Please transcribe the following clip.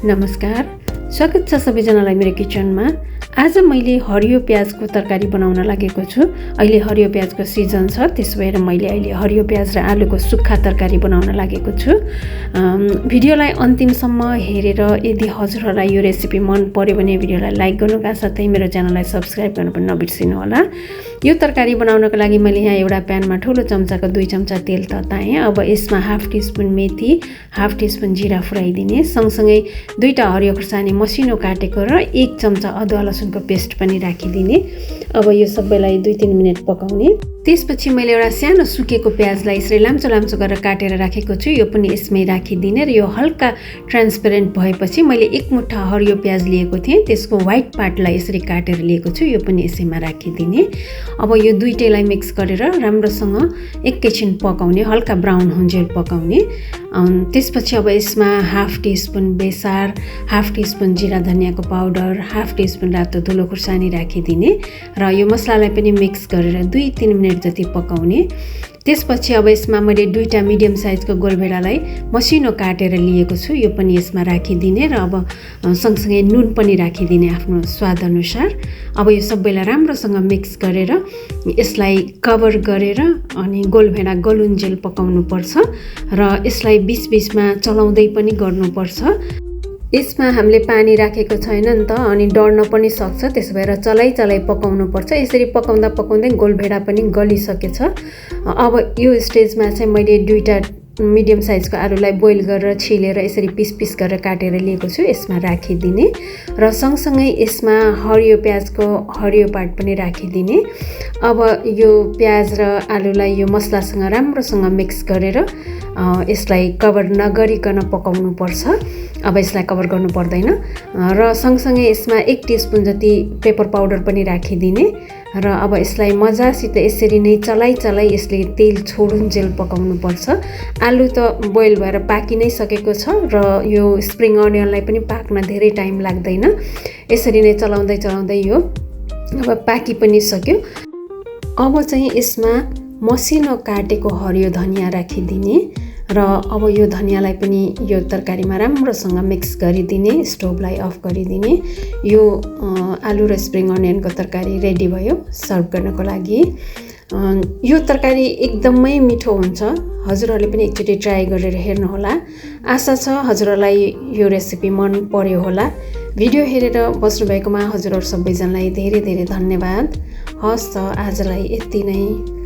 नमस्कार, स्वागत छ सबैजनालाई मेरो किचनमा। आज मैले हरियो प्याजको तरकारी बनाउन लागेको छु। अहिले हरियो प्याजको सिजन छ, त्यसो भएर मैले अहिले हरियो प्याज र आलुको सुक्खा तरकारी बनाउन लागेको छु। भिडियोलाई अन्तिमसम्म हेरेर यदि हजुरहरूलाई यो रेसिपी मन पर्यो भने भिडियोलाई लाइक गर्नुका साथै मेरो च्यानललाई सब्स्क्राइब गर्नु पनि नबिर्सिनु होला। यो तरकारी बनाउनको लागि मैले यहाँ एउटा प्यानमा ठुलो चम्चाको 2 चम्चा तेल तताएँ। अब यसमा हाफ टीस्पुन मेथी, हाफ टीस्पुन जिरा फुराइदिने, सँगसँगै 2टा हरियो खुर्सानी मसिनो काटेको र 1 चम्चा अदुवा लसुनको पेस्ट पनि राखिदिने। अब यो सबैलाई 2-3 मिनेट पकाउने। त्यसपछि मैले एउटा सानो सुकेको प्याजलाई यसरी लाम्चो लाम्चो गरेर काटेर राखेको छु, यो पनि यसमै राखिदिने। र यो हल्का ट्रान्सपेरेन्ट भएपछि मैले 1 मुठ्ठा हरियो प्याज लिएको थिएँ, त्यसको व्हाइट पार्टलाई यसरी काटेर लिएको छु, यो पनि यसैमा राखिदिने। अब यो दुईटैलाई मिक्स गरेर राम्रोसँग एकैछिन पकाउने, हल्का ब्राउन हुन्जेल पकाउने। त्यसपछि अब यसमा हाफ टीस्पुन बेसार, हाफ टीस्पुन जिरा धनियाको पाउडर, हाफ टीस्पुन रातो धुलो खुर्सानी राखिदिने र यो मसलालाई पनि मिक्स गरेर 2-3 मिनेट जति पकाउने। त्यसपछि अब यसमा मैले 2टा मिडियम साइजको गोलभेडालाई मसिनो काटेर लिएको छु, यो पनि यसमा राखिदिने र अब सँगसँगै नुन पनि राखिदिने आफ्नो स्वाद अनुसार। अब यो सबैलाई राम्रोसँग मिक्स गरेर यसलाई कभर गरेर अनि गोलभेडा गलुन्जेल पकाउनु पर्छ र यसलाई बीचबीचमा चलाउँदै पनि गर्नुपर्छ। यसमा हामीले पानी राखेको छैन नि त, अनि डढ्न पनि सक्छ, त्यसो भएर चलाइ पकाउनु पर्छ। यसरी पकाउँदा पकाउँदै गोलभेडा पनि गलिसकेछ। अब यो स्टेजमा चाहिँ मैले 2टा मिडियम साइजको आलुलाई बोइल गरेर छिलेर यसरी पिस गरेर काटेर लिएको छु, यसमा राखिदिने र सँगसँगै यसमा हरियो प्याजको हरियो पार्ट पनि राखिदिने। अब यो प्याज र आलुलाई यो मसलासँग राम्रोसँग मिक्स गरेर यसलाई कभर नगरिकन पकाउनु पर्छ। अब यसलाई कभर गर्नु पर्दैन र सँगसँगै यसमा 1 टीस्पुन जति पेपर पाउडर पनि राखिदिने र अब यसलाई मजासित यसरी नै चलाइ यसले तेल छोडुन्जेल पकाउनु पर्छ। आलु त बोइल भएर पाकि नै सकेको छ र यो स्प्रिङ अनियनलाई पनि पाक्न धेरै टाइम लाग्दैन। यसरी नै चलाउँदै यो अब पाकि पनि सक्यो। अब चाहिँ यसमा मसिनो काटेको हरियो धनिया राखिदिने र अब यो धनियालाई पनि यो तरकारीमा राम्रोसँग मिक्स गरिदिने, स्टोभलाई अफ गरिदिने। यो आलु र स्प्रिङ अनियनको तरकारी रेडी भयो सर्भ गर्नको लागि। यो तरकारी एकदमै मिठो हुन्छ, हजुरहरूले पनि एकचोटि ट्राई गरेर हेर्नुहोला। आशा छ हजुरहरूलाई यो रेसिपी मन पर्यो होला। भिडियो हेरेर बस्नुभएकोमा हजुरहरू सबैजनालाई धेरै धेरै धन्यवाद। हस् त आजलाई यति नै।